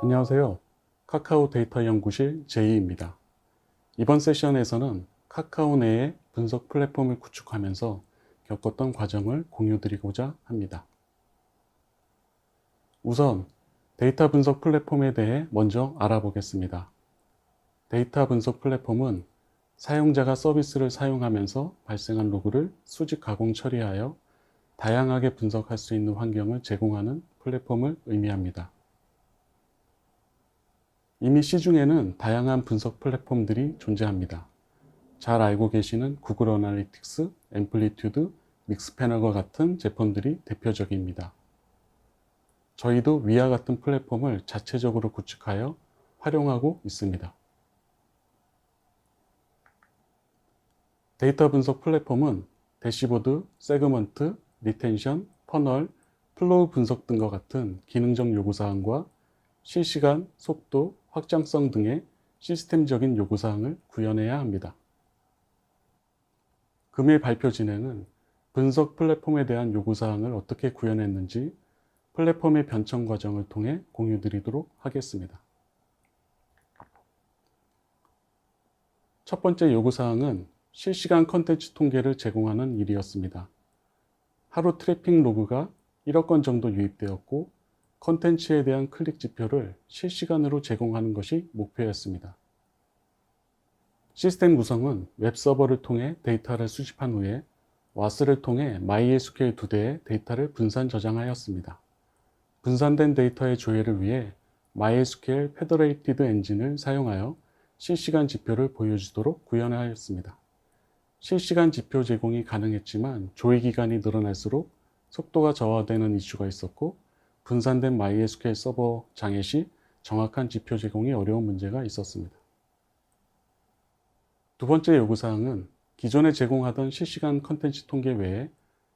안녕하세요. 카카오 데이터 연구실 제이입니다. 이번 세션에서는 카카오 내에 분석 플랫폼을 구축하면서 겪었던 과정을 공유드리고자 합니다. 우선 데이터 분석 플랫폼에 대해 먼저 알아보겠습니다. 데이터 분석 플랫폼은 사용자가 서비스를 사용하면서 발생한 로그를 수직 가공 처리하여 다양하게 분석할 수 있는 환경을 제공하는 플랫폼을 의미합니다. 이미 시중에는 다양한 분석 플랫폼들이 존재합니다. 잘 알고 계시는 구글 어널리틱스, 앰플리튜드, 믹스패너과 같은 제품들이 대표적입니다. 저희도 위와 같은 플랫폼을 자체적으로 구축하여 활용하고 있습니다. 데이터 분석 플랫폼은 대시보드, 세그먼트, 리텐션, 퍼널, 플로우 분석 등과 같은 기능적 요구사항과 실시간, 속도, 확장성 등의 시스템적인 요구사항을 구현해야 합니다. 금일 발표 진행은 분석 플랫폼에 대한 요구사항을 어떻게 구현했는지 플랫폼의 변천 과정을 통해 공유드리도록 하겠습니다. 첫 번째 요구사항은 실시간 컨텐츠 통계를 제공하는 일이었습니다. 하루 트래픽 로그가 1억 건 정도 유입되었고 컨텐츠에 대한 클릭 지표를 실시간으로 제공하는 것이 목표였습니다. 시스템 구성은 웹서버를 통해 데이터를 수집한 후에 와스를 통해 MySQL 2대의 데이터를 분산 저장하였습니다. 분산된 데이터의 조회를 위해 MySQL 페더레이티드 엔진을 사용하여 실시간 지표를 보여주도록 구현하였습니다. 실시간 지표 제공이 가능했지만 조회 기간이 늘어날수록 속도가 저하되는 이슈가 있었고 분산된 MySQL 서버 장애 시 정확한 지표 제공이 어려운 문제가 있었습니다. 두 번째 요구사항은 기존에 제공하던 실시간 컨텐츠 통계 외에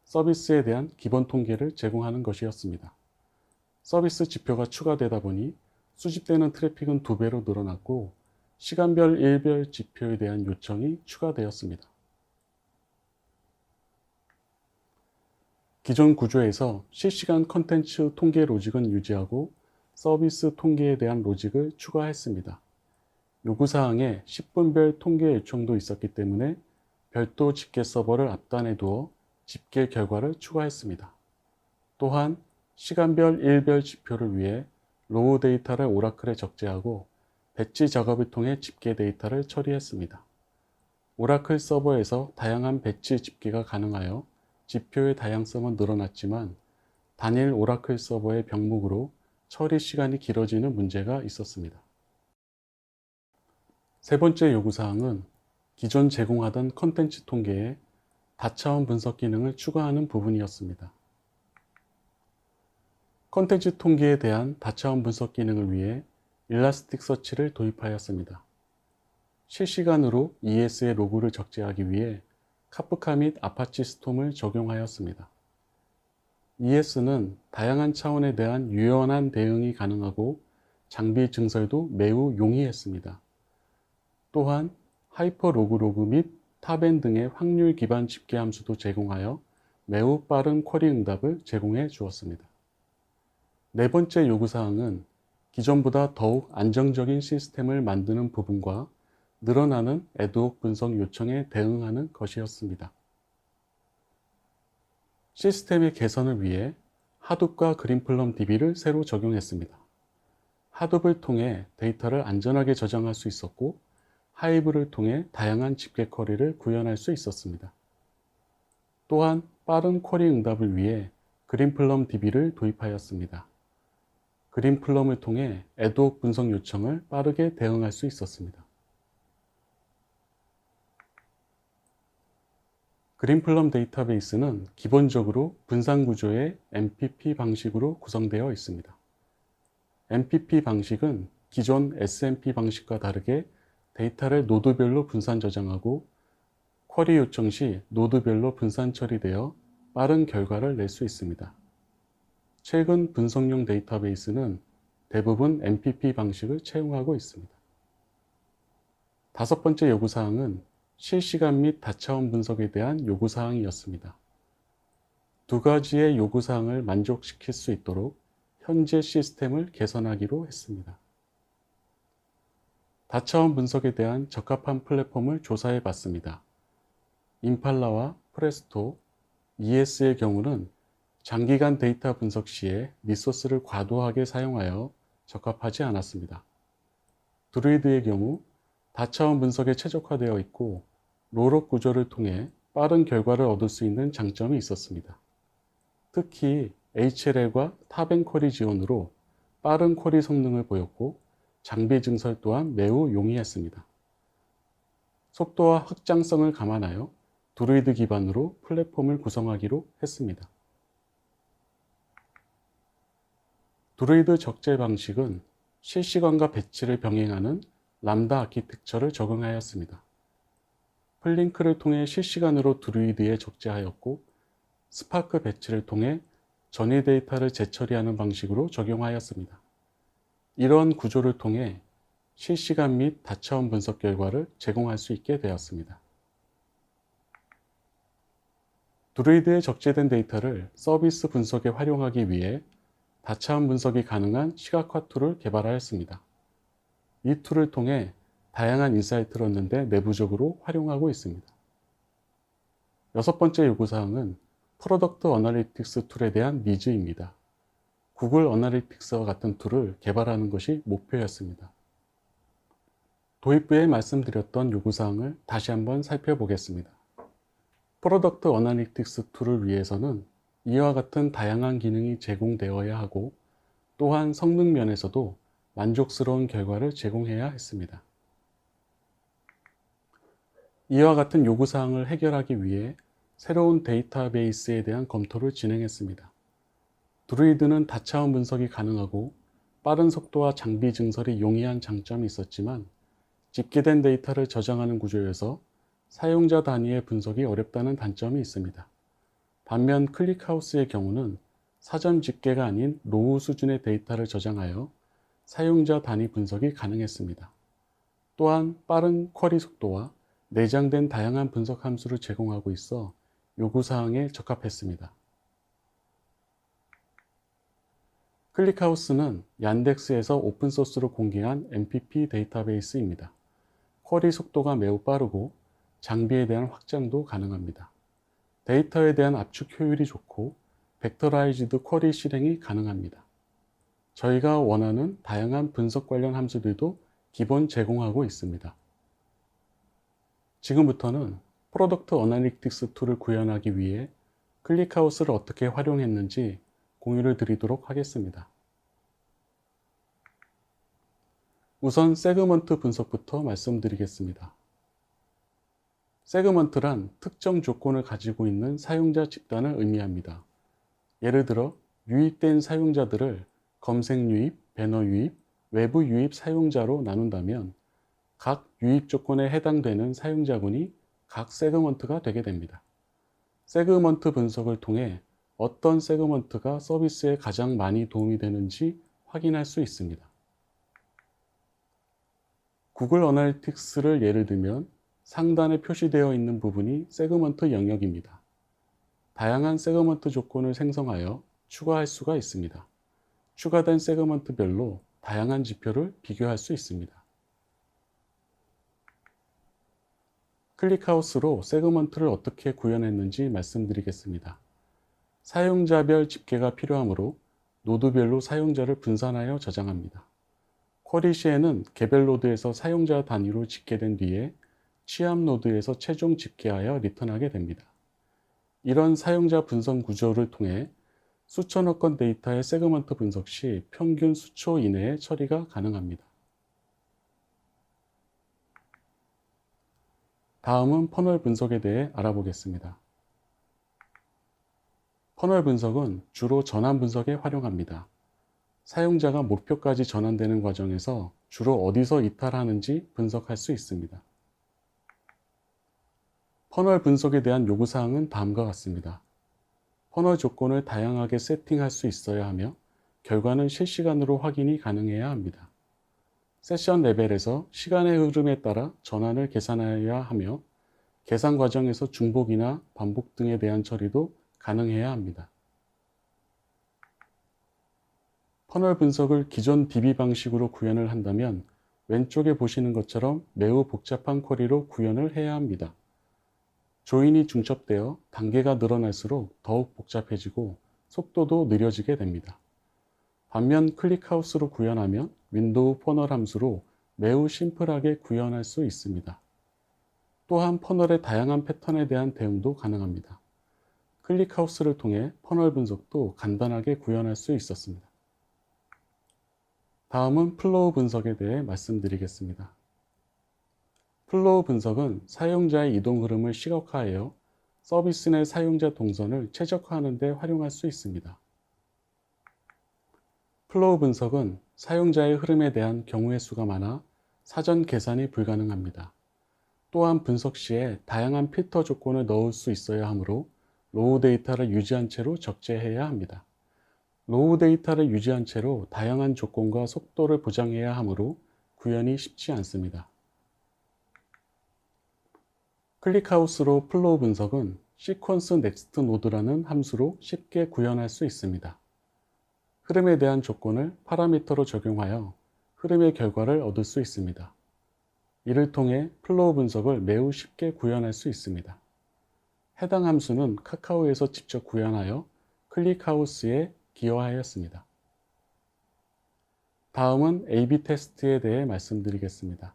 서비스에 대한 기본 통계를 제공하는 것이었습니다. 서비스 지표가 추가되다 보니 수집되는 트래픽은 2배로 늘어났고 시간별 일별 지표에 대한 요청이 추가되었습니다. 기존 구조에서 실시간 컨텐츠 통계 로직은 유지하고 서비스 통계에 대한 로직을 추가했습니다. 요구사항에 10분별 통계 요청도 있었기 때문에 별도 집계 서버를 앞단에 두어 집계 결과를 추가했습니다. 또한 시간별 일별 지표를 위해 로우 데이터를 오라클에 적재하고 배치 작업을 통해 집계 데이터를 처리했습니다. 오라클 서버에서 다양한 배치 집계가 가능하여 지표의 다양성은 늘어났지만 단일 오라클 서버의 병목으로 처리 시간이 길어지는 문제가 있었습니다. 세 번째 요구사항은 기존 제공하던 컨텐츠 통계에 다차원 분석 기능을 추가하는 부분이었습니다. 컨텐츠 통계에 대한 다차원 분석 기능을 위해 일라스틱 서치를 도입하였습니다. 실시간으로 ES의 로그를 적재하기 위해 카프카 및 아파치 스톰을 적용하였습니다. ES는 다양한 차원에 대한 유연한 대응이 가능하고 장비 증설도 매우 용이했습니다. 또한 하이퍼로그 및 타벤 등의 확률 기반 집계 함수도 제공하여 매우 빠른 쿼리 응답을 제공해 주었습니다. 네 번째 요구사항은 기존보다 더욱 안정적인 시스템을 만드는 부분과 늘어나는 애드혹 분석 요청에 대응하는 것이었습니다. 시스템의 개선을 위해 하둡과 그린플럼 DB를 새로 적용했습니다. 하둡을 통해 데이터를 안전하게 저장할 수 있었고 하이브를 통해 다양한 집계 쿼리를 구현할 수 있었습니다. 또한 빠른 쿼리 응답을 위해 그린플럼 DB를 도입하였습니다. 그린플럼을 통해 애드혹 분석 요청을 빠르게 대응할 수 있었습니다. 그린플럼 데이터베이스는 기본적으로 분산 구조의 MPP 방식으로 구성되어 있습니다. MPP 방식은 기존 SMP 방식과 다르게 데이터를 노드별로 분산 저장하고 쿼리 요청 시 노드별로 분산 처리되어 빠른 결과를 낼 수 있습니다. 최근 분석용 데이터베이스는 대부분 MPP 방식을 채용하고 있습니다. 다섯 번째 요구사항은 실시간 및 다차원 분석에 대한 요구사항이었습니다. 두 가지의 요구사항을 만족시킬 수 있도록 현재 시스템을 개선하기로 했습니다. 다차원 분석에 대한 적합한 플랫폼을 조사해 봤습니다. 임팔라와 프레스토, ES의 경우는 장기간 데이터 분석 시에 리소스를 과도하게 사용하여 적합하지 않았습니다. 드루이드의 경우 다차원 분석에 최적화되어 있고 롤업 구조를 통해 빠른 결과를 얻을 수 있는 장점이 있었습니다. 특히 HLL과 탑앤 쿼리 지원으로 빠른 쿼리 성능을 보였고 장비 증설 또한 매우 용이했습니다. 속도와 확장성을 감안하여 드루이드 기반으로 플랫폼을 구성하기로 했습니다. 드루이드 적재 방식은 실시간과 배치를 병행하는 람다 아키텍처를 적용하였습니다. 플링크를 통해 실시간으로 드루이드에 적재하였고 스파크 배치를 통해 전위 데이터를 재처리하는 방식으로 적용하였습니다. 이런 구조를 통해 실시간 및 다차원 분석 결과를 제공할 수 있게 되었습니다. 드루이드에 적재된 데이터를 서비스 분석에 활용하기 위해 다차원 분석이 가능한 시각화 툴을 개발하였습니다. 이 툴을 통해 다양한 인사이트를 얻는데 내부적으로 활용하고 있습니다. 여섯 번째 요구사항은 프로덕트 어널리틱스 툴에 대한 니즈입니다. 구글 어널리틱스와 같은 툴을 개발하는 것이 목표였습니다. 도입부에 말씀드렸던 요구사항을 다시 한번 살펴보겠습니다. 프로덕트 어널리틱스 툴을 위해서는 이와 같은 다양한 기능이 제공되어야 하고 또한 성능 면에서도 만족스러운 결과를 제공해야 했습니다. 이와 같은 요구사항을 해결하기 위해 새로운 데이터베이스에 대한 검토를 진행했습니다. 드루이드는 다차원 분석이 가능하고 빠른 속도와 장비 증설이 용이한 장점이 있었지만 집계된 데이터를 저장하는 구조여서 사용자 단위의 분석이 어렵다는 단점이 있습니다. 반면 클릭하우스의 경우는 사전 집계가 아닌 로우 수준의 데이터를 저장하여 사용자 단위 분석이 가능했습니다. 또한 빠른 쿼리 속도와 내장된 다양한 분석 함수를 제공하고 있어 요구사항에 적합했습니다. 클릭하우스는 얀덱스에서 오픈소스로 공개한 MPP 데이터베이스입니다. 쿼리 속도가 매우 빠르고 장비에 대한 확장도 가능합니다. 데이터에 대한 압축 효율이 좋고 벡터라이즈드 쿼리 실행이 가능합니다. 저희가 원하는 다양한 분석 관련 함수들도 기본 제공하고 있습니다. 지금부터는 프로덕트 어널리틱스 툴을 구현하기 위해 클릭하우스를 어떻게 활용했는지 공유를 드리도록 하겠습니다. 우선 세그먼트 분석부터 말씀드리겠습니다. 세그먼트란 특정 조건을 가지고 있는 사용자 집단을 의미합니다. 예를 들어 유입된 사용자들을 검색 유입, 배너 유입, 외부 유입 사용자로 나눈다면 각 유입 조건에 해당되는 사용자군이 각 세그먼트가 되게 됩니다. 세그먼트 분석을 통해 어떤 세그먼트가 서비스에 가장 많이 도움이 되는지 확인할 수 있습니다. 구글 어널리틱스를 예를 들면 상단에 표시되어 있는 부분이 세그먼트 영역입니다. 다양한 세그먼트 조건을 생성하여 추가할 수가 있습니다. 추가된 세그먼트별로 다양한 지표를 비교할 수 있습니다. 클릭하우스로 세그먼트를 어떻게 구현했는지 말씀드리겠습니다. 사용자별 집계가 필요하므로 노드별로 사용자를 분산하여 저장합니다. 쿼리 시에는 개별 노드에서 사용자 단위로 집계된 뒤에 취합 노드에서 최종 집계하여 리턴하게 됩니다. 이런 사용자 분석 구조를 통해 수천억 건 데이터의 세그먼트 분석 시 평균 수초 이내에 처리가 가능합니다. 다음은 퍼널 분석에 대해 알아보겠습니다. 퍼널 분석은 주로 전환 분석에 활용합니다. 사용자가 목표까지 전환되는 과정에서 주로 어디서 이탈하는지 분석할 수 있습니다. 퍼널 분석에 대한 요구사항은 다음과 같습니다. 퍼널 조건을 다양하게 세팅할 수 있어야 하며 결과는 실시간으로 확인이 가능해야 합니다. 세션 레벨에서 시간의 흐름에 따라 전환을 계산해야 하며 계산 과정에서 중복이나 반복 등에 대한 처리도 가능해야 합니다. 퍼널 분석을 기존 DB 방식으로 구현을 한다면 왼쪽에 보시는 것처럼 매우 복잡한 쿼리로 구현을 해야 합니다. 조인이 중첩되어 단계가 늘어날수록 더욱 복잡해지고 속도도 느려지게 됩니다. 반면 클릭하우스로 구현하면 윈도우 퍼널 함수로 매우 심플하게 구현할 수 있습니다. 또한 퍼널의 다양한 패턴에 대한 대응도 가능합니다. 클릭하우스를 통해 퍼널 분석도 간단하게 구현할 수 있었습니다. 다음은 플로우 분석에 대해 말씀드리겠습니다. 플로우 분석은 사용자의 이동 흐름을 시각화하여 서비스 내 사용자 동선을 최적화하는 데 활용할 수 있습니다. 플로우 분석은 사용자의 흐름에 대한 경우의 수가 많아 사전 계산이 불가능합니다. 또한 분석 시에 다양한 필터 조건을 넣을 수 있어야 하므로 로우 데이터를 유지한 채로 적재해야 합니다. 로우 데이터를 유지한 채로 다양한 조건과 속도를 보장해야 하므로 구현이 쉽지 않습니다. 클릭하우스로 플로우 분석은 시퀀스 넥스트 노드라는 함수로 쉽게 구현할 수 있습니다. 흐름에 대한 조건을 파라미터로 적용하여 흐름의 결과를 얻을 수 있습니다. 이를 통해 플로우 분석을 매우 쉽게 구현할 수 있습니다. 해당 함수는 카카오에서 직접 구현하여 클릭하우스에 기여하였습니다. 다음은 A/B 테스트에 대해 말씀드리겠습니다.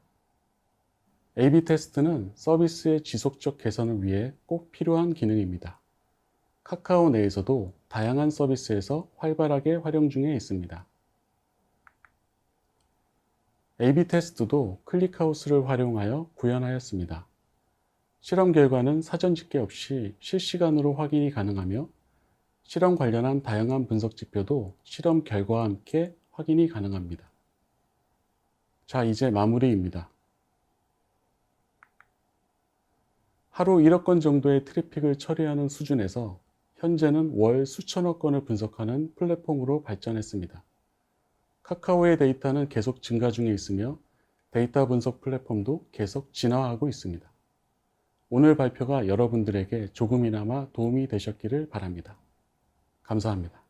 A/B 테스트는 서비스의 지속적 개선을 위해 꼭 필요한 기능입니다. 카카오 내에서도 다양한 서비스에서 활발하게 활용 중에 있습니다. A/B 테스트도 클릭하우스를 활용하여 구현하였습니다. 실험 결과는 사전 집계 없이 실시간으로 확인이 가능하며 실험 관련한 다양한 분석 지표도 실험 결과와 함께 확인이 가능합니다. 자, 이제 마무리입니다. 하루 1억 건 정도의 트래픽을 처리하는 수준에서 현재는 월 수천억 건을 분석하는 플랫폼으로 발전했습니다. 카카오의 데이터는 계속 증가 중에 있으며 데이터 분석 플랫폼도 계속 진화하고 있습니다. 오늘 발표가 여러분들에게 조금이나마 도움이 되셨기를 바랍니다. 감사합니다.